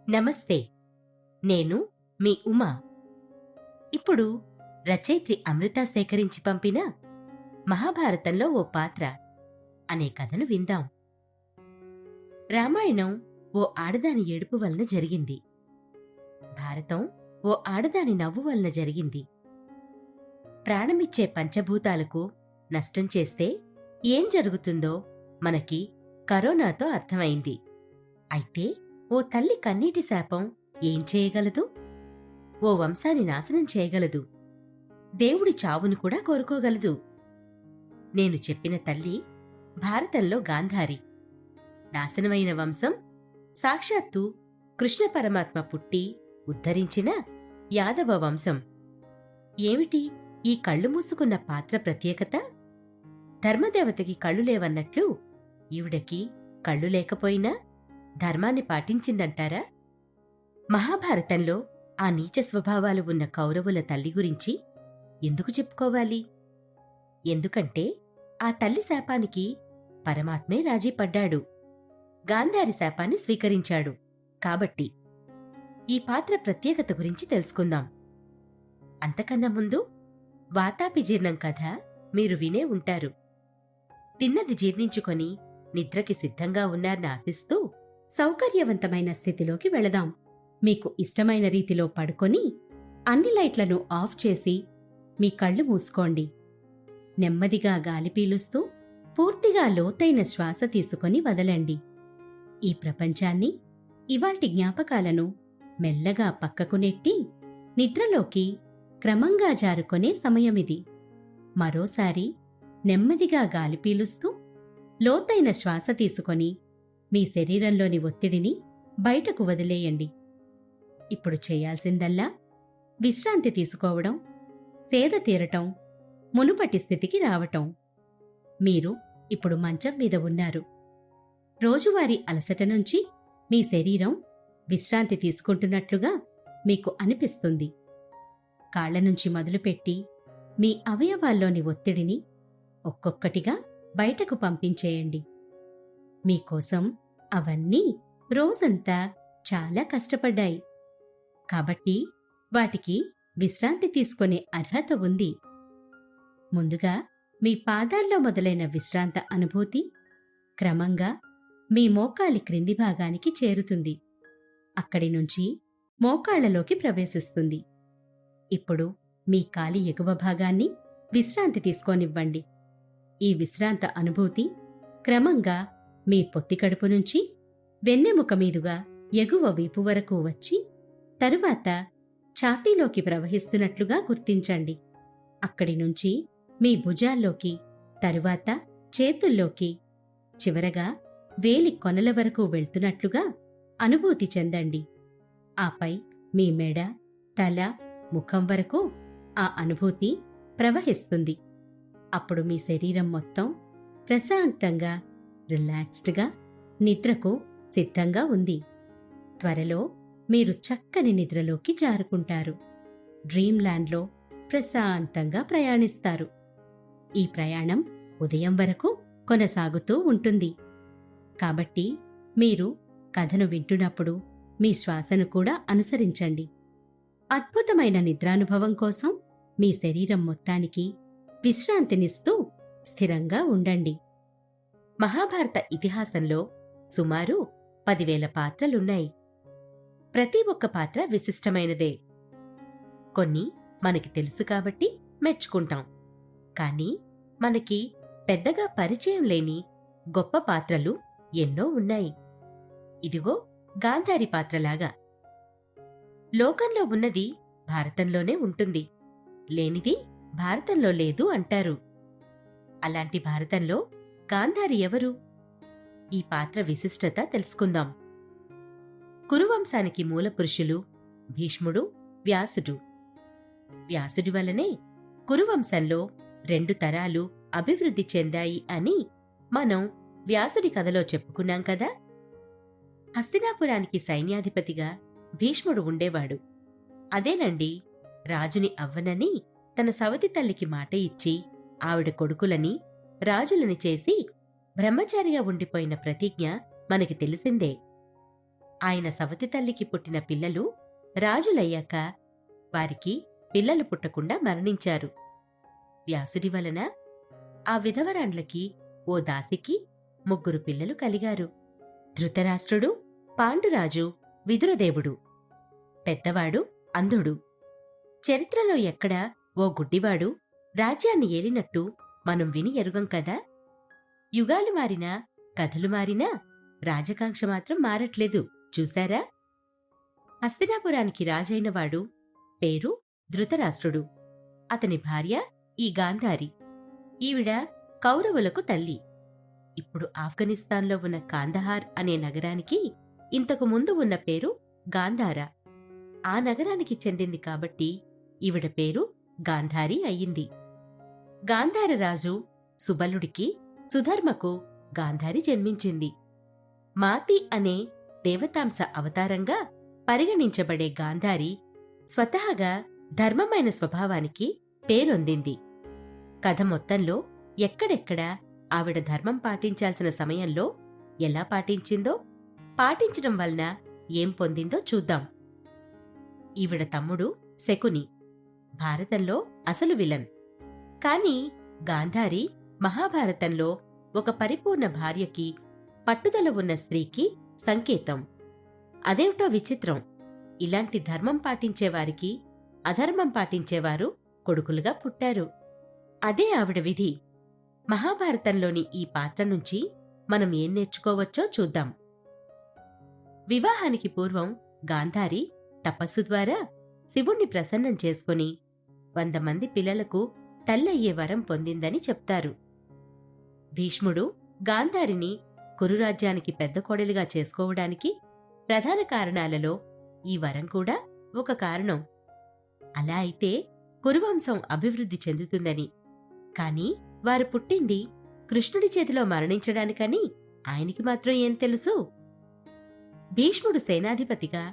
నమస్తే. నేను మీ ఉమా. ఇప్పుడు రచయిత్రి అమృత సేకరించి పంపిన మహాభారతంలో ఓ పాత్ర అనే కథను విందాం. రామాయణం ఓ ఆడదాని ఏడుపు వలన జరిగింది. భారతం ఓ ఆడదాని నవ్వు వలన జరిగింది. ప్రాణమిచ్చే పంచభూతాలకు నష్టం చేస్తే ఏం జరుగుతుందో మనకి కరోనాతో అర్థమైంది. అయితే ఓ తల్లి కన్నీటి శాపం ఏం చేయగలదు? ఓ వంశాన్ని నాశనం చేయగలదు. దేవుడి చావును కూడా కోరుకోగలదు. నేను చెప్పిన తల్లి భారతంలో గాంధారి. నాశనమైన వంశం సాక్షాత్తు కృష్ణ పరమాత్మ పుట్టి ఉద్ధరించిన యాదవ వంశం. ఏమిటి ఈ కళ్ళు మూసుకున్న పాత్ర ప్రత్యేకత? ధర్మదేవతకి కళ్ళు లేవన్నట్లు ఈవిడకి కళ్ళు లేకపోయినా ధర్మాన్ని పాటించిందంటారా? మహాభారతంలో ఆ నీచ స్వభావాలు ఉన్న కౌరవుల తల్లి గురించి ఎందుకు చెప్పుకోవాలి? ఎందుకంటే ఆ తల్లి శాపానికి పరమాత్మే రాజీపడ్డాడు. గాంధారి శాపాన్ని స్వీకరించాడు. కాబట్టి ఈ పాత్ర ప్రత్యేకత గురించి తెలుసుకుందాం. అంతకన్నా ముందు వాతాపి జీర్ణం కథ మీరు వినే ఉంటారు. తిన్నది జీర్ణించుకొని నిద్రకి సిద్ధంగా ఉన్నారని ఆశిస్తూ సౌకర్యవంతమైన స్థితిలోకి వెళదాం. మీకు ఇష్టమైన రీతిలో పడుకొని అన్ని లైట్లను ఆఫ్ చేసి మీ కళ్ళు మూసుకోండి. నెమ్మదిగా గాలి పీలుస్తూ పూర్తిగా లోతైన శ్వాస తీసుకొని వదలండి. ఈ ప్రపంచాన్ని, ఇవాల్టి జ్ఞాపకాలను మెల్లగా పక్కకు నెట్టి నిద్రలోకి క్రమంగా జారుకొనే సమయమిది. మరోసారి నెమ్మదిగా గాలి పీలుస్తూ లోతైన శ్వాస తీసుకొని మీ శరీరంలోని ఒత్తిడిని బయటకు వదిలేయండి. ఇప్పుడు చేయాల్సిందల్లా విశ్రాంతి తీసుకోవడం, సేద తీరటం, మునుపటి స్థితికి రావటం. మీరు ఇప్పుడు మంచం మీద ఉన్నారు. రోజువారీ అలసట నుంచి మీ శరీరం విశ్రాంతి తీసుకుంటున్నట్లుగా మీకు అనిపిస్తుంది. కాళ్ల నుంచి మొదలుపెట్టి మీ అవయవాల్లోని ఒత్తిడిని ఒక్కొక్కటిగా బయటకు పంపించేయండి. మీకోసం అవన్నీ రోజంతా చాలా కష్టపడ్డాయి. కాబట్టి వాటికి విశ్రాంతి తీసుకునే అర్హత ఉంది. ముందుగా మీ పాదాల్లో మొదలైన విశ్రాంత అనుభూతి క్రమంగా మీ మోకాలి క్రింది భాగానికి చేరుతుంది. అక్కడి నుంచి మోకాళ్లలోకి ప్రవేశిస్తుంది. ఇప్పుడు మీ కాలి ఎగువ భాగాన్ని విశ్రాంతి తీసుకోనివ్వండి. ఈ విశ్రాంత అనుభూతి క్రమంగా మీ పొత్తికడుపు నుంచి వెన్నెముక మీదుగా ఎగువ వీపు వరకు వచ్చి తరువాత ఛాతీలోకి ప్రవహిస్తున్నట్లుగా గుర్తించండి. అక్కడి నుంచి మీ భుజాల్లోకి, తరువాత చేతుల్లోకి, చివరగా వేలి కొనల వరకు వెళ్తున్నట్లుగా అనుభూతి చెందండి. ఆపై మీ మెడ, తల, ముఖం వరకు ఆ అనుభూతి ప్రవహిస్తుంది. అప్పుడు మీ శరీరం మొత్తం ప్రశాంతంగా, రిలాక్స్డ్గా నిద్రకు సిద్ధంగా ఉంది. త్వరలో మీరు చక్కని నిద్రలోకి జారుకుంటారు. డ్రీమ్ ల్యాండ్లో ప్రశాంతంగా ప్రయాణిస్తారు. ఈ ప్రయాణం ఉదయం వరకు కొనసాగుతూ ఉంటుంది. కాబట్టి మీరు కథను వింటున్నప్పుడు మీ శ్వాసను కూడా అనుసరించండి. అద్భుతమైన నిద్రానుభవం కోసం మీ శరీరం మొత్తానికి విశ్రాంతినిస్తూ స్థిరంగా ఉండండి. మహాభారత ఇతిహాసంలో సుమారు 10,000 పాత్రలున్నాయి. ప్రతి ఒక్క పాత్ర విశిష్టమైనదే. కొన్ని మనకి తెలుసు కాబట్టి మెచ్చుకుంటాం. కానీ మనకి పెద్దగా పరిచయం లేని గొప్ప పాత్రలు ఎన్నో ఉన్నాయి. ఇదిగో గాంధారి పాత్రలాగా. లోకంలో ఉన్నది భారతంలోనే ఉంటుంది, లేనిది భారతంలో లేదు అంటారు. అలాంటి భారతంలో గాంధారి ఎవరు? ఈ పాత్ర విశిష్టత తెలుసుకుందాం. కురువంశానికి మూలపురుషులు భీష్ముడు, వ్యాసుడు. వ్యాసుడి వల్లనే కురువంశంలో 2 తరాలు అభివృద్ధి చెందాయి అని మనం వ్యాసుడి కథలో చెప్పుకున్నాం కదా. హస్తినాపురానికి సైన్యాధిపతిగా భీష్ముడు ఉండేవాడు. అదేనండి, రాజుని అవ్వనని తన సవతి తల్లికి మాట ఇచ్చి ఆవిడ కొడుకులని రాజులని చేసి బ్రహ్మచారిగా ఉండిపోయిన ప్రతిజ్ఞ మనకి తెలిసిందే. ఆయన సవతి తల్లికి పుట్టిన పిల్లలు రాజులయ్యాక వారికి పిల్లలు పుట్టకుండా మరణించారు. వ్యాసుడి వలన ఆ విధవరాండ్లకి ఓ దాసికి 3 పిల్లలు కలిగారు. ధృతరాష్ట్రుడు, పాండురాజు, విదురదేవుడు. పెద్దవాడు అంధుడు. చరిత్రలో ఎక్కడా ఓ గుడ్డివాడు రాజ్యాన్ని ఏలినట్టు మనం విని ఎరుగం కదా. యుగాలు మారినా, కథలు మారినా రాజకాంక్ష మాత్రం మారట్లేదు చూశారా? హస్తినాపురానికి రాజైనవాడు పేరు ధృతరాష్ట్రుడు. అతని భార్య ఈ గాంధారి. ఈవిడ కౌరవులకు తల్లి. ఇప్పుడు ఆఫ్ఘనిస్తాన్లో ఉన్న కాందహార్ అనే నగరానికి ఇంతకు ముందు ఉన్న పేరు గాంధార. ఆ నగరానికి చెందింది కాబట్టి ఈవిడ పేరు గాంధారి అయ్యింది. గాంధార రాజు సుబలుడికి, సుధర్మకు గాంధారి జన్మించింది. మాతి అనే దేవతాంశ అవతారంగా పరిగణించబడే గాంధారి స్వతహాగా ధర్మమైన స్వభావానికి పేరొందింది. కథ మొత్తంలో ఎక్కడెక్కడ ఆవిడ ధర్మం పాటించాల్సిన సమయంలో ఎలా పాటించిందో, పాటించడం వలన ఏం పొందిందో చూద్దాం. ఈవిడ తమ్ముడు శకుని, భారతంలో అసలు విలన్. కాని గాంధారి మహాభారతంలో ఒక పరిపూర్ణ భార్యకి, పట్టుదల ఉన్న స్త్రీకి సంకేతం. అదేమిటో విచిత్రం. ఇలాంటి ధర్మం పాటించేవారికి అధర్మం పాటించేవారు కొడుకులుగా పుట్టారు. అదే ఆవిడ విధి. మహాభారతంలోని ఈ పాత్ర నుంచి మనం ఏం నేర్చుకోవచ్చో చూద్దాం. వివాహానికి పూర్వం గాంధారి తపస్సు ద్వారా శివుణ్ణి ప్రసన్నం చేసుకుని 100 మంది పిల్లలకు తల్లయ్యే వరం పొందిందని చెప్తారు. భీష్ముడు గాంధారిని కురురాజ్యానికి పెద్ద కోడలిగా చేసుకోవడానికి ప్రధాన కారణాలలో ఈ వరం కూడా ఒక కారణం. అలా అయితే కురువంశం అభివృద్ధి చెందుతుందని. కాని వారు పుట్టింది కృష్ణుడి చేతిలో మరణించడానికని ఆయనకి మాత్రం ఏం తెలుసు? భీష్ముడు సేనాధిపతిగా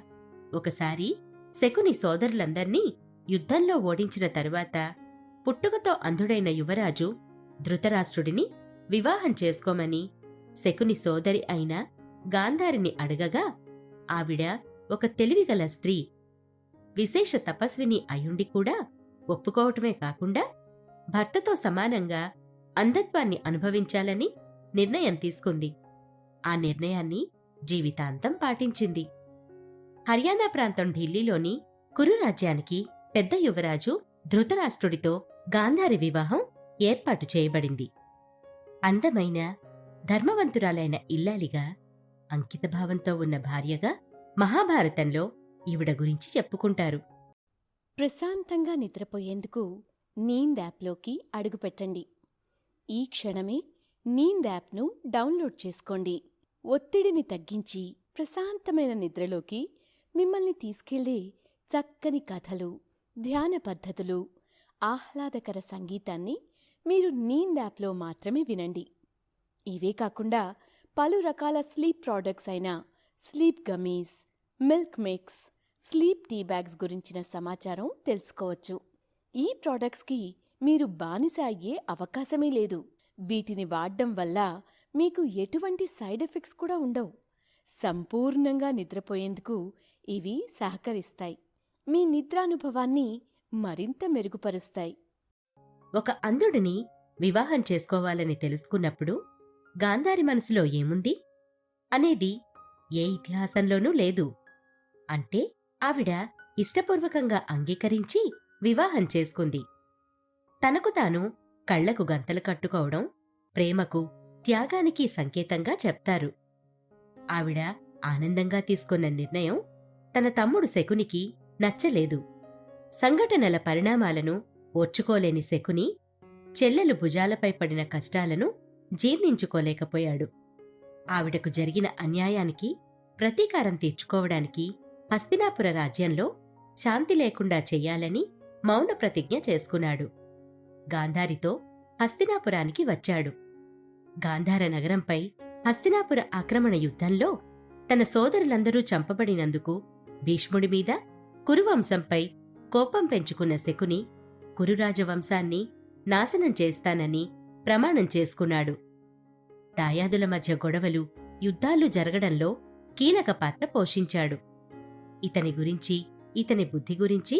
ఒకసారి శకుని సోదరులందర్నీ యుద్ధంలో ఓడించిన తరువాత పుట్టుకతో అంధుడైన యువరాజు ధృతరాష్ట్రుడిని వివాహం చేసుకోమని శకుని సోదరి అయిన గాంధారిని అడగగా ఆవిడ ఒక తెలివిగల స్త్రీ, విశేష తపస్విని అయుండి కూడా ఒప్పుకోవటమే కాకుండా భర్తతో సమానంగా అంధత్వాన్ని అనుభవించాలని నిర్ణయం తీసుకుంది. ఆ నిర్ణయాన్ని జీవితాంతం పాటించింది. హర్యానా ప్రాంతం ఢిల్లీలోని కురు రాజ్యానికి పెద్ద యువరాజు ధృతరాష్ట్రుడితో గాంధారి వివాహం ఏర్పాటు చేయబడింది. అందమైన, ధర్మవంతురాలైన ఇల్లాలిగా, అంకితభావంతో ఉన్న భార్యగా మహాభారతంలో ఈవిడ గురించి చెప్పుకుంటారు. ప్రశాంతంగా నిద్రపోయేందుకు నీంద్ యాప్లోకి అడుగుపెట్టండి. ఈ క్షణమే నీంద్ యాప్ను డౌన్లోడ్ చేసుకోండి. ఒత్తిడిని తగ్గించి ప్రశాంతమైన నిద్రలోకి మిమ్మల్ని తీసుకెళ్లే చక్కని కథలు, ధ్యాన పద్ధతులు, ఆహ్లాదకర సంగీతాన్ని మీరు నీంద్ యాప్లో మాత్రమే వినండి. ఇవే కాకుండా పలు రకాల స్లీప్ ప్రోడక్ట్స్ అయిన sleep gummies, milk mix, sleep tea bags గురించిన సమాచారం తెలుసుకోవచ్చు. ఈ ప్రోడక్ట్స్కి మీరు బానిస అయ్యే అవకాశమే లేదు. వీటిని వాడడం వల్ల మీకు ఎటువంటి సైడ్ ఎఫెక్ట్స్ కూడా ఉండవు. సంపూర్ణంగా నిద్రపోయేందుకు ఇవి సహకరిస్తాయి. మీ నిద్రానుభవాన్ని మరింత మెరుగుపరుస్తాయి. ఒక అంధుడిని వివాహం చేసుకోవాలని తెలుసుకున్నప్పుడు గాంధారి మనసులో ఏముంది అనేది ఏ ఇతిహాసంలోనూ లేదు. అంటే ఆవిడ ఇష్టపూర్వకంగా అంగీకరించి వివాహం చేసుకుంది. తనకు తాను కళ్లకు గంతలు కట్టుకోవడం ప్రేమకు, త్యాగానికి సంకేతంగా చెప్తారు. ఆవిడ ఆనందంగా తీసుకున్న నిర్ణయం తన తమ్ముడు శకునికి నచ్చలేదు. సంఘటనల పరిణామాలను ఓర్చుకోలేని శకుని చెల్లెలు భుజాలపై పడిన కష్టాలను జీర్ణించుకోలేకపోయాడు. ఆవిడకు జరిగిన అన్యాయానికి ప్రతీకారం తీర్చుకోవడానికి హస్తినాపుర రాజ్యంలో శాంతి లేకుండా చెయ్యాలని మౌన ప్రతిజ్ఞ చేసుకున్నాడు. గాంధారితో హస్తినాపురానికి వచ్చాడు. గాంధార నగరంపై హస్తినాపుర ఆక్రమణ యుద్ధంలో తన సోదరులందరూ చంపబడినందుకు భీష్ముడి మీద, కురువంశంపై కోపం పెంచుకున్న శకుని కురురాజవంశాన్ని నాశనం చేస్తానని ప్రమాణం చేసుకున్నాడు. దాయాదుల మధ్య గొడవలు, యుద్ధాలు జరగడంలో కీలక పాత్ర పోషించాడు. ఇతని గురించి, ఇతని బుద్ధి గురించి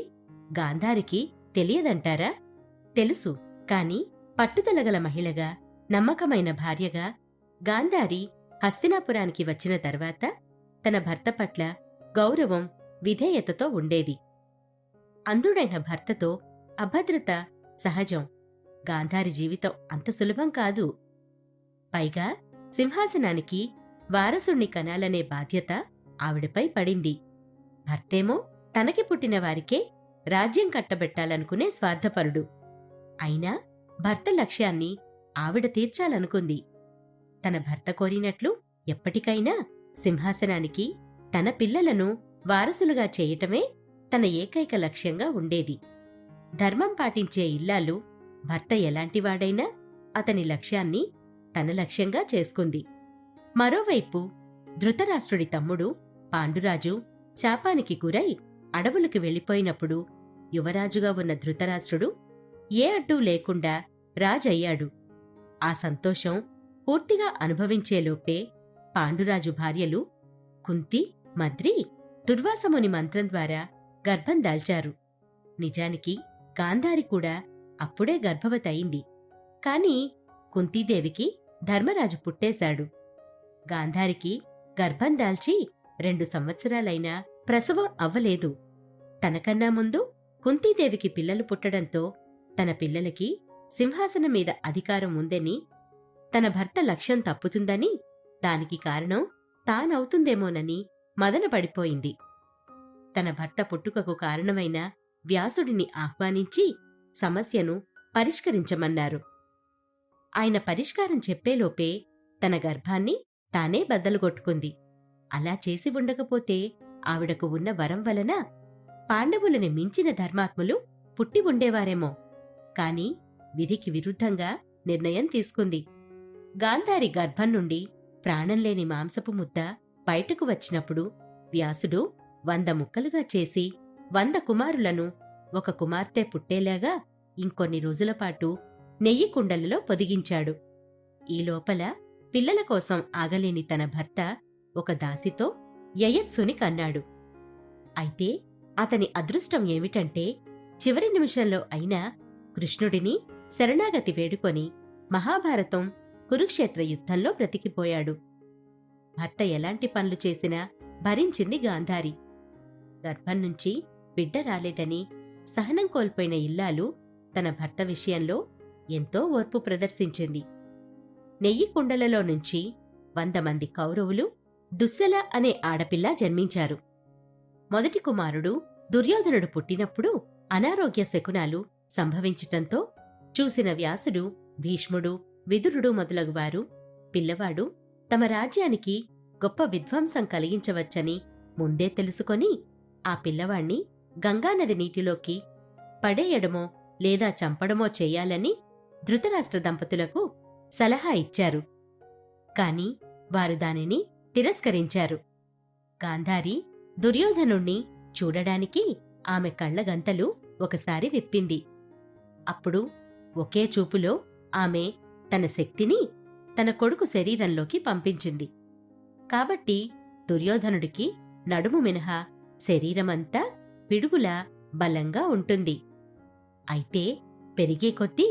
గాంధారికి తెలియదంటారా? తెలుసు. కాని పట్టుదలగల మహిళగా, నమ్మకమైన భార్యగా గాంధారి హస్తినాపురానికి వచ్చిన తర్వాత తన భర్త పట్ల గౌరవం, విధేయతతో ఉండేది. అంధుడైన భర్తతో అభద్రత సహజం. గాంధారి జీవితం అంత సులభం కాదు. పైగా సింహాసనానికి వారసుణ్ణి కనాలనే బాధ్యత ఆవిడపై పడింది. భర్తేమో తనకి పుట్టిన వారికే రాజ్యం కట్టబెట్టాలనుకునే స్వార్థపరుడు. అయినా భర్త లక్ష్యాన్ని ఆవిడ తీర్చాలనుకుంది. తన భర్త కోరినట్లు ఎప్పటికైనా సింహాసనానికి తన పిల్లలను వారసులుగా చేయటమే తన ఏకైక లక్ష్యంగా ఉండేది. ధర్మం పాటించే ఇల్లాలు భర్త ఎలాంటివాడైనా అతని లక్ష్యాన్ని తన లక్ష్యంగా చేసుకుంది. మరోవైపు ధృతరాష్ట్రుడి తమ్ముడు పాండురాజు శాపానికి గురై అడవులకు వెళ్ళిపోయినప్పుడు యువరాజుగా ఉన్న ధృతరాష్ట్రుడు ఏ అడ్డూ లేకుండా రాజయ్యాడు. ఆ సంతోషం పూర్తిగా అనుభవించేలోపే పాండురాజు భార్యలు కుంతి, మద్రి దుర్వాసముని మంత్రం ద్వారా గర్భం దాల్చారు. నిజానికి గాంధారి కూడా అప్పుడే గర్భవతయింది. కాని కుంతీదేవికి ధర్మరాజు పుట్టేశాడు. గాంధారికి గర్భం దాల్చి 2 సంవత్సరాలైనా ప్రసవం అవ్వలేదు. తనకన్నా ముందు కుంతీదేవికి పిల్లలు పుట్టడంతో తన పిల్లలకి సింహాసనం మీద అధికారం ఉందని, తన భర్త లక్ష్యం తప్పుతుందని, దానికి కారణం తానవుతుందేమోనని మదనపడిపోయింది. తన భర్త పుట్టుకకు కారణమైన వ్యాసుడిని ఆహ్వానించి సమస్యను పరిష్కరించమన్నారు. ఆయన పరిష్కారం చెప్పేలోపే తన గర్భాన్ని తానే బద్దలుగొట్టుకుంది. అలా చేసి ఉండకపోతే ఆవిడకు ఉన్న వరం వలన పాండవులని మించిన ధర్మాత్ములు పుట్టి ఉండేవారేమో. కాని విధికి విరుద్ధంగా నిర్ణయం తీసుకుంది. గాంధారి గర్భం నుండి ప్రాణంలేని మాంసపు ముద్ద బయటకు వచ్చినప్పుడు వ్యాసుడు 100 ముక్కలుగా చేసి 100 కుమారులను ఒక కుమార్తె పుట్టేలాగా ఇంకొన్ని రోజులపాటు నెయ్యి కుండలలో పొదిగించాడు. ఈ లోపల పిల్లల కోసం ఆగలేని తన భర్త ఒక దాసితో యయత్సుని కన్నాడు. అయితే అతని అదృష్టం ఏమిటంటే చివరి నిమిషంలో అయినా కృష్ణుడిని శరణాగతి వేడుకొని మహాభారతం, కురుక్షేత్ర యుద్ధంలో బ్రతికిపోయాడు. భర్త ఎలాంటి పనులు చేసినా భరించింది గాంధారి. గర్భం నుంచి బిడ్డ రాలేదని సహనం కోల్పోయిన ఇల్లాలు తన భర్త విషయంలో ఎంతో ఓర్పు ప్రదర్శించింది. నెయ్యి కుండలలో నుంచి 100 మంది కౌరవులు దుస్సల అనే ఆడపిల్ల జన్మించారు. మొదటి కుమారుడు దుర్యోధనుడు పుట్టినప్పుడు అనారోగ్య శకునాలు సంభవించటంతో చూసిన వ్యాసుడు, భీష్ముడు, విదురుడు మొదలగువారు పిల్లవాడు తమ రాజ్యానికి గొప్ప విధ్వంసం కలిగించవచ్చని ముందే తెలుసుకొని ఆ పిల్లవాణ్ణి గంగానది నీటిలోకి పడేయడమో లేదా చంపడమో చెయ్యాలని ధృతరాష్ట్ర దంపతులకు సలహా ఇచ్చారు. కాని వారు దానిని తిరస్కరించారు. గాంధారి దుర్యోధనుణ్ణి చూడడానికి ఆమె కళ్లగంతలు ఒకసారి విప్పింది. అప్పుడు ఒకే చూపులో ఆమె తన శక్తిని తన కొడుకు శరీరంలోకి పంపించింది. కాబట్టి దుర్యోధనుడికి నడుము మినహా శరీరమంతా పిడుగులా బలంగా ఉంటుంది. అయితే పెరిగే కొద్దీ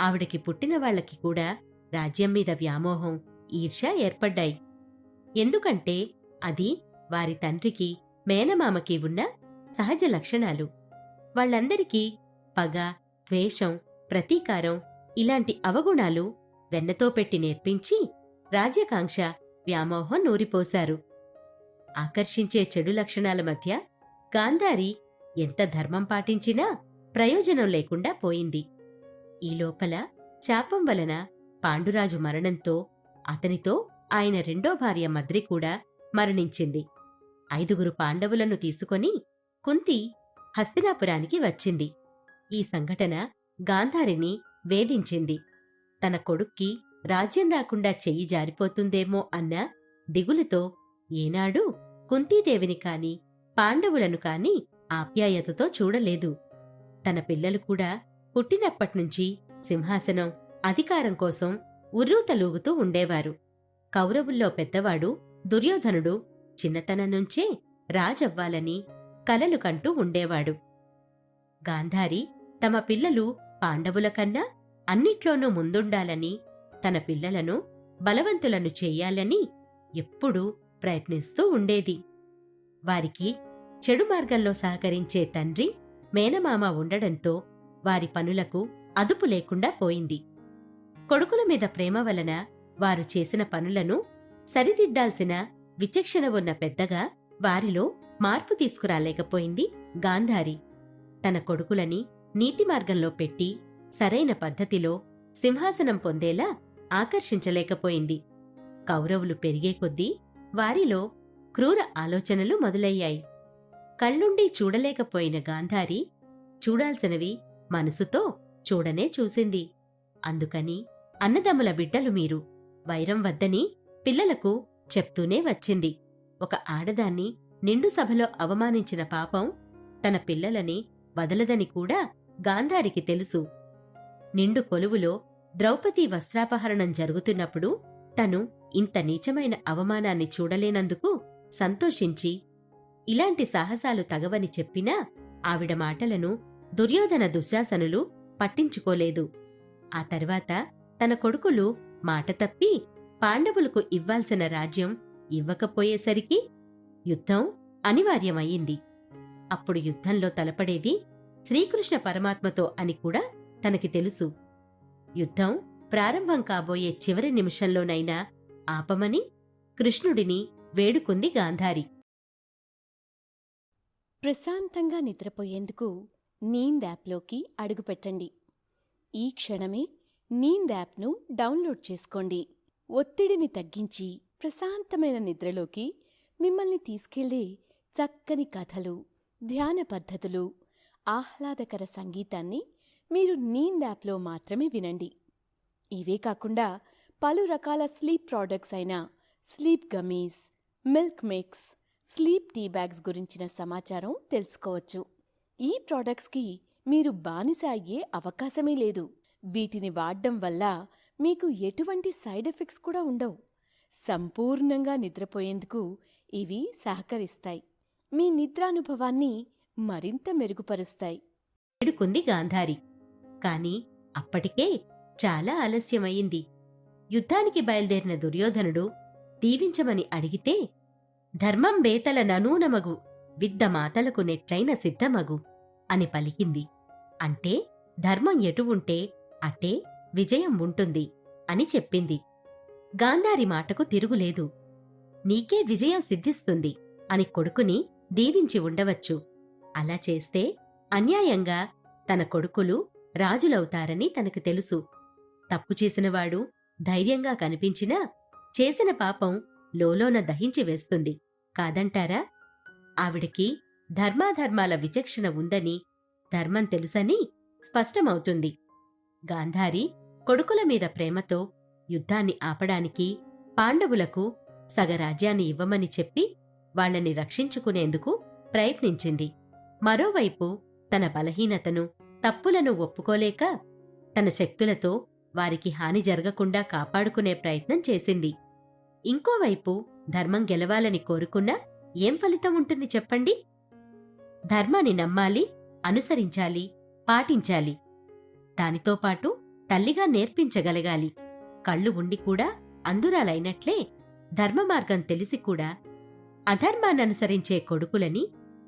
ఆవిడకి పుట్టిన వాళ్లకి కూడా రాజ్యం మీద వ్యామోహం, ఈర్ష్య ఏర్పడ్డాయి. ఎందుకంటే అది వారి తండ్రికి, మేనమామకి ఉన్న సహజ లక్షణాలు. వాళ్లందరికీ పగ, ద్వేషం, ప్రతీకారం ఇలాంటి అవగుణాలు వెన్నతో పెట్టి నేర్పించి రాజ్యకాంక్ష, వ్యామోహం నూరిపోశారు. ఆకర్షించే చెడు లక్షణాల మధ్య గాంధారి ఎంత ధర్మం పాటించినా ప్రయోజనం లేకుండా పోయింది. ఈ లోపల శాపం వలన పాండురాజు మరణంతో అతనితో ఆయన రెండో భార్య మద్రి కూడా మరణించింది. 5 పాండవులను తీసుకొని కుంతి హస్తినాపురానికి వచ్చింది. ఈ సంఘటన గాంధారిని వేధించింది. తన కొడుక్కి రాజ్యం రాకుండా చెయ్యి జారిపోతుందేమో అన్న దిగులుతో ఏనాడూ కుంతీదేవిని కాని పాండవులను కాని ఆప్యాయతతో చూడలేదు. తన పిల్లలు కూడా పుట్టినప్పట్నుంచి సింహాసనం, అధికారం కోసం ఉర్రూతలూగుతూ ఉండేవారు. కౌరవుల్లో పెద్దవాడు దుర్యోధనుడు చిన్నతనం నుంచే రాజవ్వాలని కలలు కంటూ ఉండేవాడు. గాంధారి తమ పిల్లలు పాండవుల కన్నా అన్నిట్లోనూ ముందుండాలని, తన పిల్లలను బలవంతులను చెయ్యాలని ఎప్పుడూ ప్రయత్నిస్తూ ఉండేది. వారికి చెడు మార్గంలో సహకరించే తండ్రి, మేనమామ ఉండడంతో వారి పనులకు అదుపు లేకుండా పోయింది. కొడుకుల మీద ప్రేమ వలన వారు చేసిన పనులను సరిదిద్దాల్సిన విచక్షణ ఉన్న పెద్దగా వారిలో మార్పు తీసుకురాలేకపోయింది గాంధారి. తన కొడుకులని నీతి మార్గంలో పెట్టి సరైన పద్ధతిలో సింహాసనం పొందేలా ఆకర్షించలేకపోయింది. కౌరవులు పెరిగే కొద్దీ వారిలో క్రూర ఆలోచనలు మొదలయ్యాయి. కళ్ళుండి చూడలేకపోయిన గాంధారి చూడాల్సినవి మనసుతో చూడనే చూసింది. అందుకని అన్నదమ్ముల బిడ్డలు మీరు, వైరం వద్దని పిల్లలకు చెప్తూనే వచ్చింది. ఒక ఆడదాన్ని నిండు సభలో అవమానించిన పాపం తన పిల్లలని వదలదని కూడా గాంధారికి తెలుసు. నిండు కొలువులో ద్రౌపది వస్త్రాపహరణం జరుగుతున్నప్పుడు తను ఇంత నీచమైన అవమానాన్ని చూడలేనందుకు సంతోషించి, ఇలాంటి సాహసాలు తగవని చెప్పినా ఆవిడ మాటలను దుర్యోధన దుశ్శాసనులు పట్టించుకోలేదు. ఆ తర్వాత తన కొడుకులు మాట తప్పి పాండవులకు ఇవ్వాల్సిన రాజ్యం ఇవ్వకపోయేసరికి యుద్ధం అనివార్యమయ్యింది. అప్పుడు యుద్ధంలో తలపడేది శ్రీకృష్ణ పరమాత్మతో అని కూడా తనకి తెలుసు. యుద్ధం ప్రారంభం కాబోయే చివరి నిమిషంలోనైనా ఆపమని కృష్ణుడిని వేడుకుంది గాంధారి. ప్రశాంతంగా నిద్రపోయేందుకు నీంద్ యాప్లోకి అడుగుపెట్టండి. ఈ క్షణమే నీంద్ యాప్ను డౌన్లోడ్ చేసుకోండి. ఒత్తిడిని తగ్గించి ప్రశాంతమైన నిద్రలోకి మిమ్మల్ని తీసుకెళ్లే చక్కని కథలు, ధ్యాన పద్ధతులు, ఆహ్లాదకర సంగీతాన్ని మీరు నీంద్ యాప్లో మాత్రమే వినండి. ఇవే కాకుండా పలు రకాల స్లీప్ ప్రోడక్ట్స్ అయిన sleep gummies, milk mix, sleep tea bags గురించిన సమాచారం తెలుసుకోవచ్చు. ఈ ప్రోడక్ట్స్కి మీరు బానిస అయ్యే అవకాశమే లేదు. వీటిని వాడడం వల్ల మీకు ఎటువంటి సైడ్ ఎఫెక్ట్స్ కూడా ఉండవు. సంపూర్ణంగా నిద్రపోయేందుకు ఇవి సహకరిస్తాయి. మీ నిద్రానుభవాన్ని మరింత మెరుగుపరుస్తాయి. వేడుకుంది గాంధారి. కాని అప్పటికే చాలా ఆలస్యమయ్యింది. యుద్ధానికి బయలుదేరిన దుర్యోధనుడు దీవించమని అడిగితే, ధర్మం బేతల ననూనమగు విద్ద మాతలకు నెట్లైన సిద్ధమగు అని పలికింది. అంటే ధర్మం ఎటు ఉంటే అటే విజయం ఉంటుంది అని చెప్పింది. గాంధారి మాటకు తిరుగులేదు. నీకే విజయం సిద్ధిస్తుంది అని కొడుకుని దీవించి ఉండవచ్చు. అలా చేస్తే అన్యాయంగా తన కొడుకులు రాజులవుతారని తనకు తెలుసు. తప్పు చేసినవాడు ధైర్యంగా కనిపించినా చేసిన పాపం లోలోన దహించి వేస్తుంది కాదంటారా? ఆవిడికి ధర్మాధర్మాల విచక్షణ ఉందని, ధర్మం తెలుసని స్పష్టమవుతుంది. గాంధారి కొడుకుల మీద ప్రేమతో యుద్ధాన్ని ఆపడానికి పాండవులకు సగరాజ్యాన్ని ఇవ్వమని చెప్పి వాళ్లని రక్షించుకునేందుకు ప్రయత్నించింది. మరోవైపు తన బలహీనతను, తప్పులను ఒప్పుకోలేక తన శక్తులతో వారికి హాని జరగకుండా కాపాడుకునే ప్రయత్నం చేసింది. ఇంకోవైపు ధర్మం గెలవాలని కోరుకున్నా ఏం ఫలితం ఉంటుంది చెప్పండి? ధర్మాన్ని నమ్మాలి, అనుసరించాలి, పాటించాలి. దానితో పాటు తల్లిగా నేర్పించగలగాలి. కళ్ళు ఉండి కూడా అంధురాలైనట్లే ధర్మ మార్గం తెలిసి కూడా అధర్మాన్ననుసరించే కొడుకులని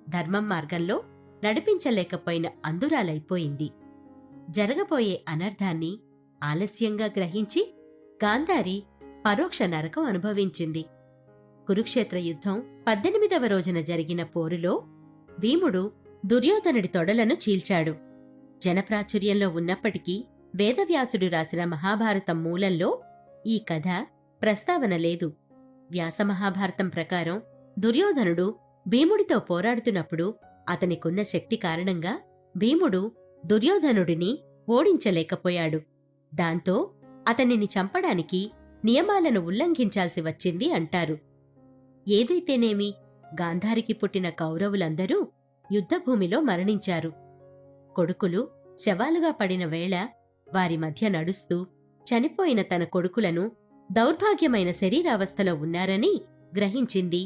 ధర్మం మార్గంలో నడిపించలేకపోయిన అంధురాలైపోయింది. జరగబోయే అనర్థాన్ని ఆలస్యంగా గ్రహించి గాంధారి పరోక్ష నరకం అనుభవించింది. కురుక్షేత్ర యుద్ధం 18వ రోజున జరిగిన పోరులో భీముడు దుర్యోధనుడి తొడలను చీల్చాడు. జనప్రాచుర్యంలో ఉన్నప్పటికీ వేదవ్యాసుడు రాసిన మహాభారతం మూలంలో ఈ కథ ప్రస్తావన లేదు. వ్యాసమహాభారతం ప్రకారం దుర్యోధనుడు భీముడితో పోరాడుతున్నప్పుడు అతనికున్న శక్తి కారణంగా భీముడు దుర్యోధనుడిని ఓడించలేకపోయాడు. దాంతో అతనిని చంపడానికి నియమాలను ఉల్లంఘించాల్సి వచ్చింది అంటారు. ఏదైతేనేమి గాంధారికి పుట్టిన కౌరవులందరూ యుద్ధభూమిలో మరణించారు. కొడుకులు శవాలుగా పడిన వేళ వారి మధ్య నడుస్తూ చనిపోయిన తన కొడుకులను దౌర్భాగ్యమైన శరీరావస్థలో ఉన్నారని గ్రహించింది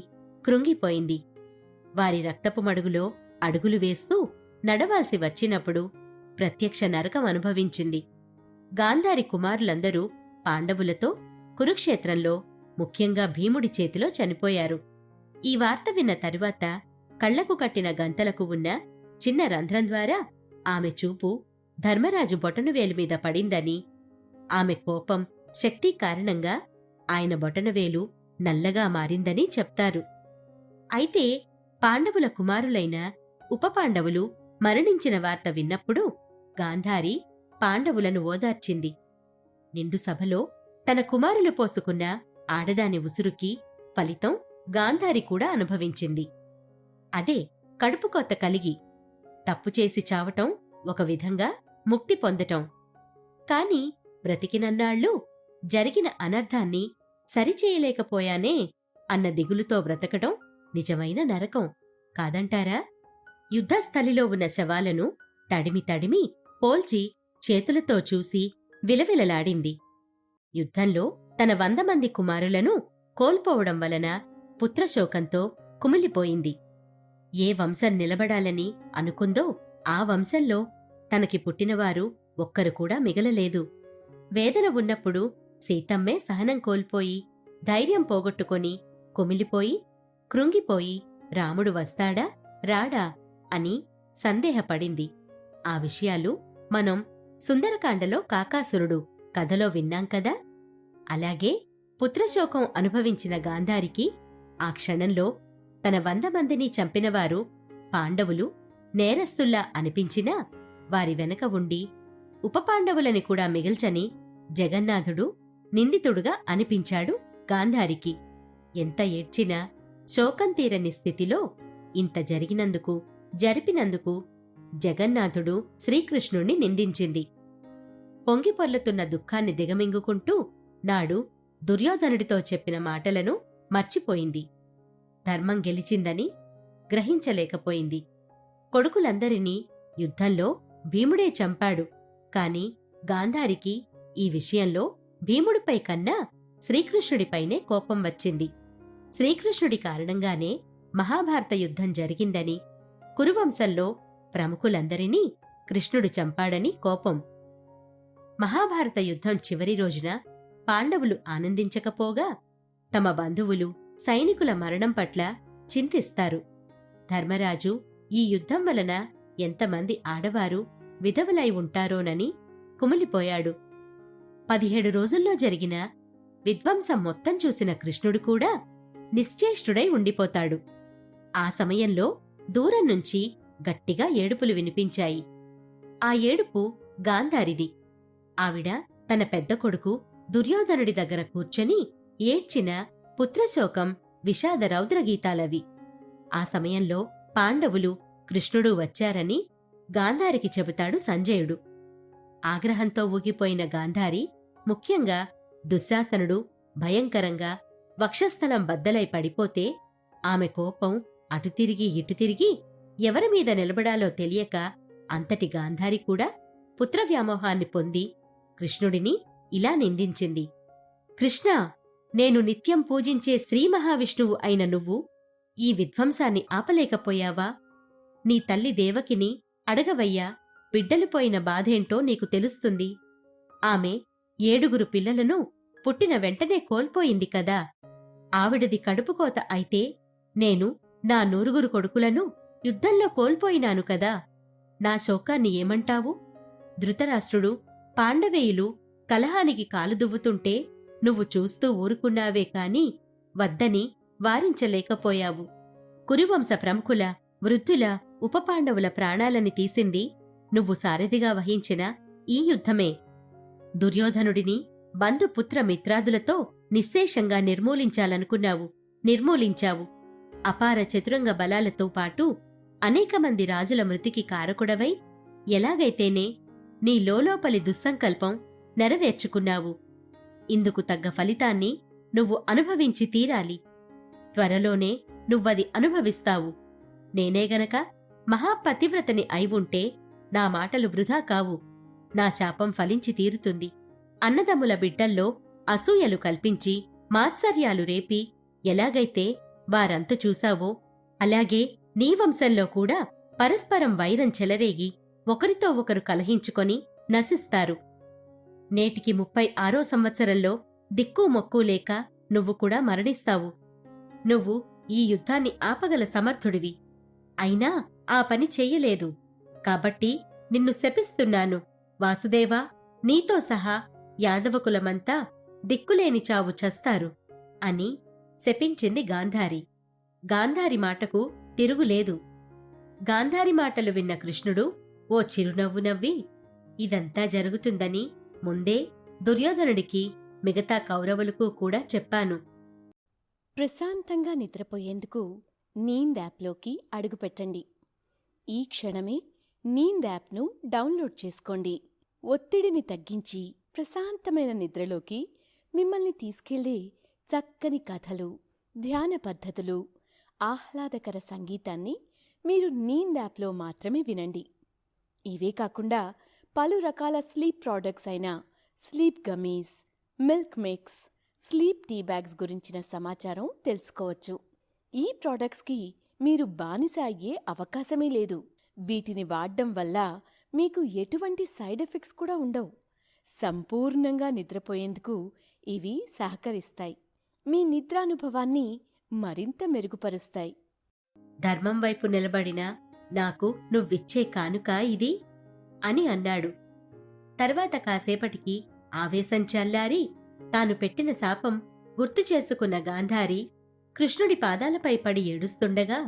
కృంగిపోయింది. వారి రక్తపు మడుగులో అడుగులు వేస్తూ నడవాల్సి వచ్చినప్పుడు ప్రత్యక్ష నరకం అనుభవించింది. గాంధారి కుమారులందరూ పాండవులతో కురుక్షేత్రంలో, ముఖ్యంగా భీముడి చేతిలో చనిపోయారు. ఈ వార్త విన్న తరువాత కళ్లకు కట్టిన గంతలకు ఉన్న చిన్న రంధ్రం ద్వారా ఆమె చూపు ధర్మరాజు బొటనవేలు మీద పడిందని, ఆమె కోపం, శక్తి కారణంగా ఆయన బొటనవేలు నల్లగా మారిందని చెప్తారు. అయితే పాండవుల కుమారులైన ఉపపాండవులు మరణించిన వార్త విన్నప్పుడు గాంధారి పాండవులను ఓదార్చింది. నిండు సభలో తన కుమారులు పోసుకున్న ఆడదాని ఉసురుకి ఫలితం గాంధారి కూడా అనుభవించింది. అదే కడుపుకొత్త కలిగి తప్పు చేసి చావటం ఒక విధంగా ముక్తి పొందటం. కాని బ్రతికినన్నాళ్ళు జరిగిన అనర్థాన్ని సరిచేయలేకపోయానే అన్న దిగులుతో బ్రతకటం నిజమైన నరకం కాదంటారా? యుద్ధస్థలిలో ఉన్న శవాలను తడిమి తడిమి పోల్చి చేతులతో చూసి విలవిలలాడింది. యుద్ధంలో తన 100 మంది కుమారులను కోల్పోవడం వలన పుత్రశోకంతో కుమిలిపోయింది. ఏ వంశం నిలబడాలని అనుకుందో ఆ వంశంలో తనకి పుట్టినవారు ఒక్కరు కూడా మిగలలేదు. వేదన ఉన్నప్పుడు సీతమ్మే సహనం కోల్పోయి, ధైర్యం పోగొట్టుకొని, కుమిలిపోయి, కృంగిపోయి రాముడు వస్తాడా రాడా అని సందేహపడింది. ఆ విషయాలు మనం సుందరకాండలో కాకాసురుడు కథలో విన్నాం కదా. అలాగే పుత్రశోకం అనుభవించిన గాంధారికి ఆ క్షణంలో తన 100 మందిని చంపినవారు పాండవులు నేరస్తుల్లా అనిపించినా వారి వెనక ఉండి ఉపపాండవులని కూడా మిగిల్చని జగన్నాథుడు నిందితుడుగా అనిపించాడు గాంధారికి. ఎంత ఏడ్చినా శోకం తీరని స్థితిలో ఇంత జరిపినందుకు జగన్నాథుడు శ్రీకృష్ణుణ్ణి నిందించింది. పొంగిపొర్లుతున్న దుఃఖాన్ని దిగమింగుకుంటూ నాడు దుర్యోధనుడితో చెప్పిన మాటలను మర్చిపోయింది. ధర్మం గెలిచిందని గ్రహించలేకపోయింది. కొడుకులందరినీ యుద్ధంలో భీముడే చంపాడు. కాని గాంధారికి ఈ విషయంలో భీముడిపై కన్నా శ్రీకృష్ణుడిపైనే కోపం వచ్చింది. శ్రీకృష్ణుడి కారణంగానే మహాభారత యుద్ధం జరిగిందని, కురువంశంలో ప్రముఖులందరినీ కృష్ణుడు చంపాడని కోపం. మహాభారత యుద్ధం చివరి రోజున పాండవులు ఆనందించకపోగా తమ బంధువులు, సైనికుల మరణం పట్ల చింతిస్తారు. ధర్మరాజు ఈ యుద్ధం వలన ఎంతమంది ఆడవారు విధవలై ఉంటారోనని కుమిలిపోయాడు. 17 రోజుల్లో జరిగిన విధ్వంసం మొత్తం చూసిన కృష్ణుడు కూడా నిశ్చేష్టుడై ఉండిపోతాడు. ఆ సమయంలో దూరం నుంచి గట్టిగా ఏడుపులు వినిపించాయి. ఆ ఏడుపు గాంధారిది. ఆవిడ తన పెద్ద కొడుకు దుర్యోధనుడి దగ్గర కూర్చొని ఏడ్చిన పుత్రశోకం, విషాద రౌద్రగీతాలవి. ఆ సమయంలో పాండవులు, కృష్ణుడు వచ్చారని గాంధారికి చెబుతాడు సంజయుడు. ఆగ్రహంతో ఊగిపోయిన గాంధారి, ముఖ్యంగా దుశ్శాసనుడు భయంకరంగా వక్షస్థలం బద్దలై పడిపోతే ఆమె కోపం అటు తిరిగి ఇటు తిరిగి ఎవరిమీద నిలబడాలో తెలియక అంతటి గాంధారి కూడా పుత్రవ్యామోహాన్ని పొంది కృష్ణుడిని ఇలా నిందించింది. కృష్ణా, నేను నిత్యం పూజించే శ్రీ మహావిష్ణువు అయిన నువ్వు ఈ విధ్వంసాన్ని ఆపలేకపోయావా? నీ తల్లి దేవకిని అడగవయ్యా, బిడ్డలు పోయిన బాధేంటో నీకు తెలుస్తుంది. ఆమె 7 పిల్లలను పుట్టిన వెంటనే కోల్పోయింది కదా. ఆవిడది కడుపుకోత అయితే నేను నా 9 కొడుకులను యుద్ధంలో కోల్పోయినాను కదా. నా శోకాన్ని ఏమంటావు? ధృతరాష్ట్రుడు, పాండవేయులు కలహానికి కాలుదువ్వుతుంటే నువ్వు చూస్తూ ఊరుకున్నావే కాని వద్దని వారించలేకపోయావు. కురువంశ ప్రముఖుల, వృద్ధుల, ఉపపాండవుల ప్రాణాలని తీసింది నువ్వు సారథిగా వహించిన ఈ యుద్ధమే. దుర్యోధనుడిని బంధుపుత్ర మిత్రాదులతో నిశ్శేషంగా నిర్మూలించావు. అపార చతురంగ బలాలతో పాటు అనేక మంది రాజుల మృతికి కారకుడవై ఎలాగైతేనే నీ లోలోపలి దుస్సంకల్పం నెరవేర్చుకున్నావు. ఇందుకు తగ్గ ఫలితాన్ని నువ్వు అనుభవించి తీరాలి. త్వరలోనే నువ్వది అనుభవిస్తావు. నేనే గనక మహాపతివ్రతని అయివుంటే నా మాటలు వృధా కావు. నా శాపం ఫలించి తీరుతుంది. అన్నదమ్ముల బిడ్డల్లో అసూయలు కల్పించి మాత్సర్యాలు రేపి ఎలాగైతే వారంతు చూశావో అలాగే నీ వంశంలో కూడా పరస్పరం వైరం చెలరేగి ఒకరితో ఒకరు కలహించుకొని నశిస్తారు. నేటికి 36వ సంవత్సరంలో దిక్కు మొక్కు లేక నువ్వు కూడా మరణిస్తావు. నువ్వు ఈ యుద్ధాన్ని ఆపగల సమర్థుడివి. అయినా ఆ పని చెయ్యలేదు. కాబట్టి నిన్ను శపిస్తున్నాను. వాసుదేవా, నీతో సహా యాదవకులమంతా దిక్కులేని చావు చస్తారు అని శపించింది గాంధారి. గాంధారి మాటకు తిరుగులేదు. గాంధారి మాటలు విన్న కృష్ణుడు ఓ చిరునవ్వు నవ్వి, ఇదంతా జరుగుతుందని ముందే దుర్యోధనుడికి మిగతా కౌరవులకు కూడా చెప్పాను. ప్రశాంతంగా నిద్రపోయేందుకు నీంద్ యాప్లోకి అడుగుపెట్టండి. ఈ క్షణమే నీంద్ యాప్ను డౌన్లోడ్ చేసుకోండి. ఒత్తిడిని తగ్గించి ప్రశాంతమైన నిద్రలోకి మిమ్మల్ని తీసుకెళ్లే చక్కని కథలు, ధ్యాన పద్ధతులు, ఆహ్లాదకర సంగీతాన్ని మీరు నీంద్ యాప్లో మాత్రమే వినండి. ఇవే కాకుండా పలు రకాల స్లీప్ ప్రోడక్ట్స్ అయిన sleep gummies, milk mix, sleep tea bags గురించిన సమాచారం తెలుసుకోవచ్చు. ఈ ప్రోడక్ట్స్కి మీరు బానిస అయ్యే అవకాశమే లేదు. వీటిని వాడడం వల్ల మీకు ఎటువంటి సైడ్ ఎఫెక్ట్స్ కూడా ఉండవు. సంపూర్ణంగా నిద్రపోయేందుకు ఇవి సహకరిస్తాయి. మీ నిద్రానుభవాన్ని మరింత మెరుగుపరుస్తాయి. ధర్మం వైపు నిలబడిన నాకు నువ్విచ్చే కానుక ఇది అని అన్నాడు. తర్వాత కాసేపటికి ఆవేశం చల్లారి తాను పెట్టిన శాపం గుర్తు చేసుకున్న గాంధారి కృష్ణుడి పాదాలపై పడి ఏడుస్తుండగా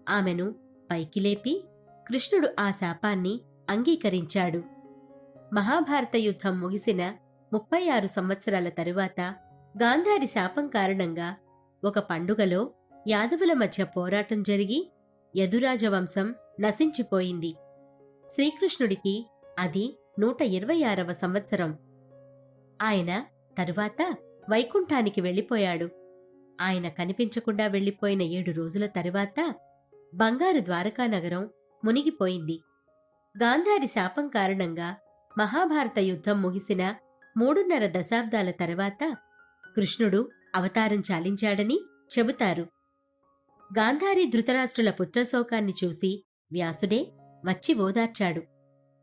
ఆమెను పైకి లేపి కృష్ణుడు ఆ శాపాన్ని అంగీకరించాడు. మహాభారత యుద్ధం ముగిసిన 36 సంవత్సరాల తరువాత గాంధారి శాపం కారణంగా ఒక పండుగలో యాదవుల మధ్య పోరాటం జరిగి యదురాజవంశం నశించిపోయింది. శ్రీకృష్ణుడికి అది 126వ సంవత్సరం. ఆయన తరువాత వైకుంఠానికి వెళ్ళిపోయాడు. ఆయన కనిపించకుండా వెళ్ళిపోయిన 7 రోజుల తరువాత బంగారు ద్వారకానగరం మునిగిపోయింది. గాంధారి శాపం కారణంగా మహాభారత యుద్ధం ముగిసిన 3.5 దశాబ్దాల తరువాత కృష్ణుడు అవతారం చాలించాడని చెబుతారు. గాంధారి ధృతరాష్ట్రుల పుత్రశోకాన్ని చూసి వ్యాసుడే వచ్చి ఓదార్చాడు.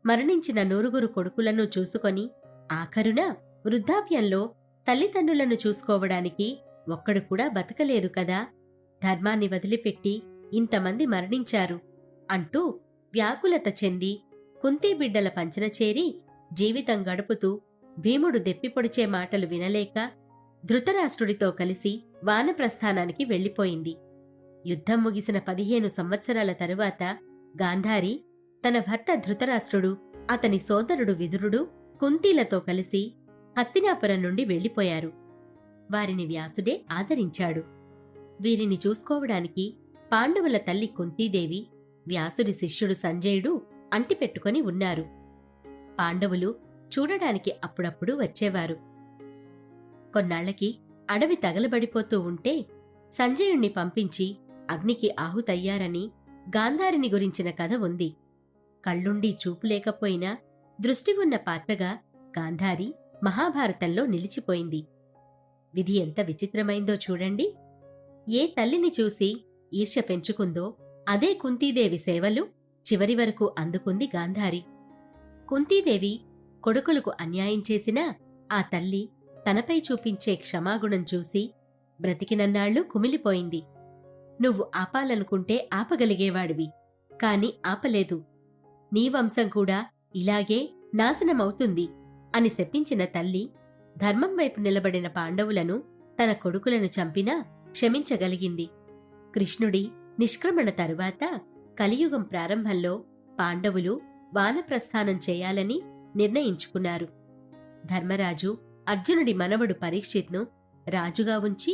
మరణించిన 9 కొడుకులను చూసుకొని ఆఖరున వృద్ధాప్యంలో తల్లిదండ్రులను చూసుకోవడానికి ఒక్కడు కూడా బతకలేదు కదా, ధర్మాన్ని వదిలిపెట్టి ఇంతమంది మరణించారు అంటూ వ్యాకులత చెంది కుంతీబిడ్డల పంచన చేరి జీవితం గడుపుతూ భీముడు దెప్పిపొడిచే మాటలు వినలేక ధృతరాష్ట్రుడితో కలిసి వానప్రస్థానానికి వెళ్ళిపోయింది. యుద్ధం ముగిసిన 15 సంవత్సరాల తరువాత గాంధారి తన భర్త ధృతరాష్ట్రుడు, అతని సోదరుడు విదురుడు కుంతీలతో కలిసి హస్తినాపురం నుండి వెళ్ళిపోయారు. వారిని వ్యాసుడే ఆదరించాడు. వీరిని చూసుకోవడానికి పాండవుల తల్లి కుంతీదేవి, వ్యాసుడి శిష్యుడు సంజయుడు అంటిపెట్టుకొని ఉన్నారు. పాండవులు చూడడానికి అప్పుడప్పుడు వచ్చేవారు. కొన్నాళ్లకి అడవి తగలబడిపోతూ ఉంటే సంజయుణ్ణి పంపించి అగ్నికి ఆహుతయ్యారని గాంధారిని గురించిన కథ ఉంది. కళ్ళుండి చూపు లేకపోయినా దృష్టి ఉన్న పాత్రగా గాంధారి మహాభారతంలో నిలిచిపోయింది. విధి ఎంత విచిత్రమైందో చూడండి. ఏ తల్లిని చూసి ఈర్ష్య పెంచుకుందో అదే కుంతీదేవి సేవలు చివరి వరకు అందుకుంది గాంధారి. కుంతీదేవి కొడుకులకు అన్యాయం చేసినా ఆ తల్లి తనపై చూపించే క్షమాగుణం చూసి బ్రతికినన్నాళ్లు కుమిలిపోయింది. నువ్వు ఆపాలనుకుంటే ఆపగలిగేవాడివి, కాని ఆపలేదు. నీ వంశం కూడా ఇలాగే నాశనమవుతుంది అని శపించిన తల్లి ధర్మం వైపు నిలబడిన పాండవులను, తన కొడుకులను చంపినా క్షమించగలిగింది. కృష్ణుడి నిష్క్రమణ తరువాత కలియుగం ప్రారంభంలో పాండవులు వానప్రస్థానం చేయాలని నిర్ణయించుకున్నారు. ధర్మరాజు అర్జునుడి మనవడు పరీక్షిత్ను రాజుగా ఉంచి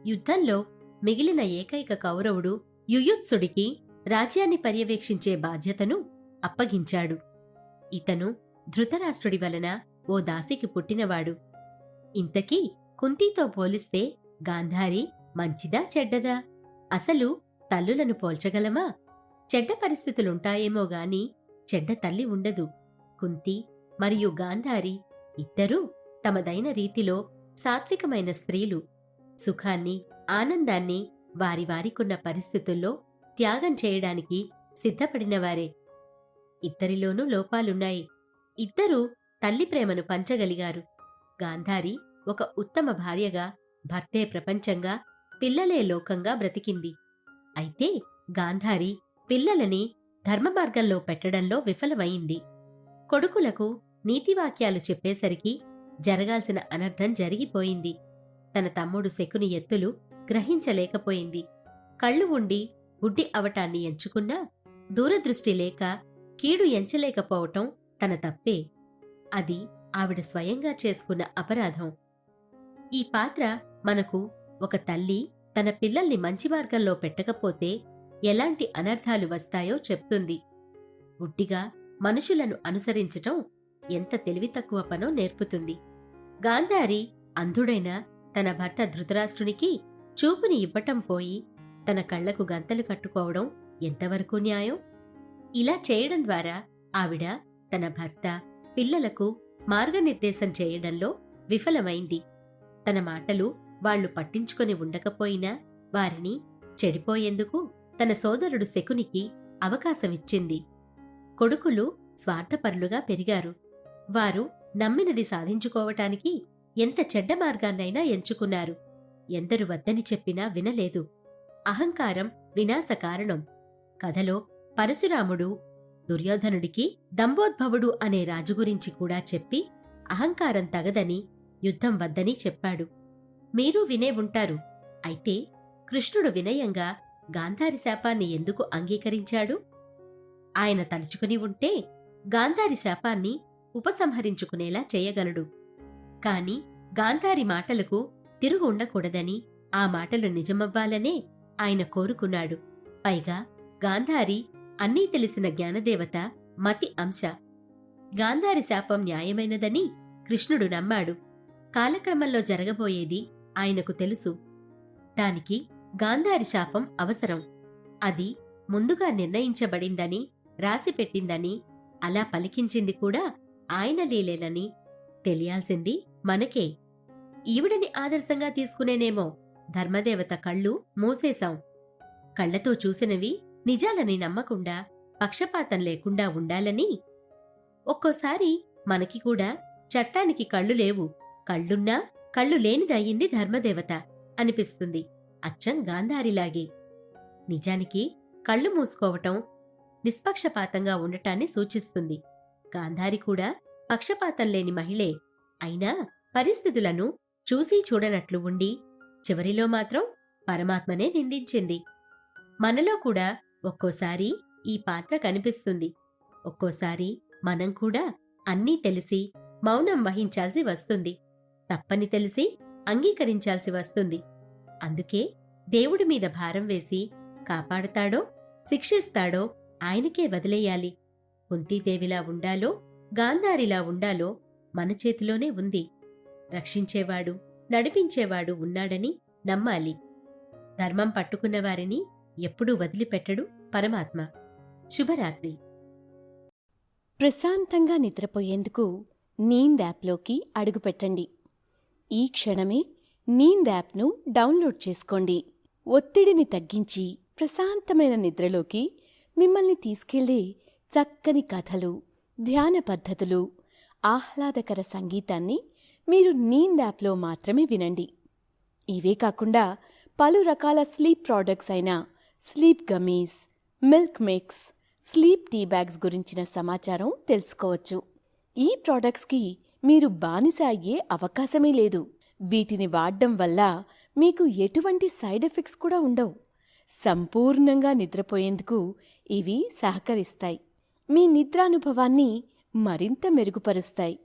యుద్ధంలో మిగిలిన ఏకైక కౌరవుడు యుయుత్సుడికి రాజ్యాన్ని పర్యవేక్షించే బాధ్యతను అప్పగించాడు. ఇతను ధృతరాష్ట్రుడి వలన ఓ దాసికి పుట్టినవాడు. ఇంతకీ కుంతీతో పోలిస్తే గాంధారి మంచిదా చెడ్డదా? అసలు తల్లులను పోల్చగలమా? చెడ్డ పరిస్థితులుంటాయేమో గాని చెడ్డ తల్లి ఉండదు. కుంతి మరియు గాంధారి ఇద్దరూ తమదైన రీతిలో సాత్వికమైన స్త్రీలు. సుఖాన్ని, ఆనందాన్ని వారి వారికున్న పరిస్థితుల్లో త్యాగం చేయడానికి సిద్ధపడినవారే. ఇద్దరిలోనూ లోపాలున్నాయి. ఇద్దరూ తల్లి ప్రేమను పంచగలిగారు. గాంధారి ఒక ఉత్తమ భార్యగా, భర్తే ప్రపంచంగా, పిల్లలే లోకంగా బ్రతికింది. అయితే గాంధారి పిల్లలని ధర్మమార్గంలో పెట్టడంలో విఫలమైంది. కొడుకులకు నీతివాక్యాలు చెప్పేసరికి జరగాల్సిన అనర్థం జరిగిపోయింది. తన తమ్ముడు శకుని ఎత్తులు గ్రహించలేకపోయింది. కళ్ళు ఉండి గుడ్డి అవటాన్ని ఎంచుకున్నా దూరదృష్టి లేక కీడు ఎంచలేకపోవటం తన తప్పే. అది ఆవిడ స్వయంగా చేసుకున్న అపరాధం. ఈ పాత్ర మనకు ఒక తల్లి తన పిల్లల్ని మంచి మార్గంలో పెట్టకపోతే ఎలాంటి అనర్థాలు వస్తాయో చెప్తుంది. గుడ్డిగా మనుషులను అనుసరించటం ఎంత తెలివితక్కువ పనో నేర్పుతుంది. గాంధారి అంధుడైన తన భర్త ధృతరాష్ట్రునికి చూపుని ఇవ్వటం పోయి తన కళ్లకు గంతలు కట్టుకోవడం ఎంతవరకు న్యాయం? ఇలా చేయడం ద్వారా ఆవిడ తన భర్త, పిల్లలకు మార్గనిర్దేశం చేయడంలో విఫలమైంది. తన మాటలు వాళ్లు పట్టించుకొని ఉండకపోయినా వారిని చెడిపోయేందుకు తన సోదరుడు శకునికి అవకాశమిచ్చింది. కొడుకులు స్వార్థపరులుగా పెరిగారు. వారు నమ్మినది సాధించుకోవటానికి ఎంత చెడ్డ మార్గాన్నైనా ఎంచుకున్నారు. ఎందరు వద్దని చెప్పినా వినలేదు. అహంకారం వినాశ కారణం. కథలో పరశురాముడు దుర్యోధనుడికి దంభోద్భవుడు అనే రాజు గురించి కూడా చెప్పి అహంకారం తగదని, యుద్ధం వద్దని చెప్పాడు. మీరు వినే ఉంటారు. అయితే కృష్ణుడు వినయంగా గాంధారి శాపాన్ని ఎందుకు అంగీకరించాడు? ఆయన తలుచుకుని ఉంటే గాంధారి శాపాన్ని ఉపసంహరించుకునేలా చేయగలడు. కాని గాంధారి మాటలకు తిరుగు ఉండకూడదని, ఆ మాటలు నిజమవ్వాలనే ఆయన కోరుకున్నాడు. పైగా గాంధారి అన్నీ తెలిసిన జ్ఞానదేవత, మతి అంశ. గాంధారి శాపం న్యాయమైనదని కృష్ణుడు నమ్మాడు. కాలక్రమంలో జరగబోయేది ఆయనకు తెలుసు. దానికి గాంధారి శాపం అవసరం. అది ముందుగా నిర్ణయించబడిందని, రాసిపెట్టిందని, అలా పలికించింది కూడా ఆయన లీలేనని తెలియాల్సింది మనకే. ఈవిడని ఆదర్శంగా తీసుకునేనేమో ధర్మదేవత కళ్ళు మూసేశాం. కళ్లతో చూసినవి నిజాలని నమ్మకుండా, పక్షపాతం లేకుండా ఉండాలని. ఒక్కోసారి మనకి కూడా చట్టానికి కళ్ళు లేవు, కళ్ళున్నా కళ్ళు లేనిదయ్యింది ధర్మదేవత అనిపిస్తుంది. అచ్చం గాంధారిలాగే. నిజానికి కళ్ళు మూసుకోవటం నిష్పక్షపాతంగా ఉండటాన్ని సూచిస్తుంది. గాంధారి కూడా పక్షపాతం లేని మహిళే. అయినా పరిస్థితులను చూసీ చూడనట్లు ఉండి చివరిలో మాత్రం పరమాత్మనే నిందించింది. మనలో కూడా ఒక్కోసారి ఈ పాత్ర కనిపిస్తుంది. ఒక్కోసారి మనం కూడా అన్నీ తెలిసి మౌనం వహించాల్సి వస్తుంది. తప్పని తెలిసి అంగీకరించాల్సి వస్తుంది. అందుకే దేవుడి మీద భారం వేసి కాపాడతాడో శిక్షిస్తాడో ఆయనకే వదిలేయాలి. కుంతీదేవిలా ఉండాలో, గాంధారిలా ఉండాలో మన చేతిలోనే ఉంది. రక్షించేవాడు, నడిపించేవాడు ఉన్నాడని నమ్మాలి. ధర్మం పట్టుకున్న వారిని ఎప్పుడూ వదిలిపెట్టడు పరమాత్మ. శుభరాత్రి. ప్రశాంతంగా నిద్రపోయేందుకు నీంద్ యాప్లోకి అడుగుపెట్టండి. ఈ క్షణమే నీంద్ యాప్ను డౌన్లోడ్ చేసుకోండి. ఒత్తిడిని తగ్గించి ప్రశాంతమైన నిద్రలోకి మిమ్మల్ని తీసుకెళ్లే చక్కని కథలు, ధ్యాన పద్ధతులు, ఆహ్లాదకర సంగీతాన్ని మీరు నీంద్ యాప్లో మాత్రమే వినండి. ఇవే కాకుండా పలు రకాల స్లీప్ ప్రోడక్ట్స్ అయిన sleep gummies, milk mix, sleep tea bags గురించిన సమాచారం తెలుసుకోవచ్చు. ఈ ప్రోడక్ట్స్కి మీరు బానిస అయ్యే అవకాశమే లేదు. వీటిని వాడడం వల్ల మీకు ఎటువంటి సైడ్ ఎఫెక్ట్స్ కూడా ఉండవు. సంపూర్ణంగా నిద్రపోయేందుకు ఇవి సహకరిస్తాయి. మీ నిద్రానుభవాన్ని మరింత మెరుగుపరుస్తాయి.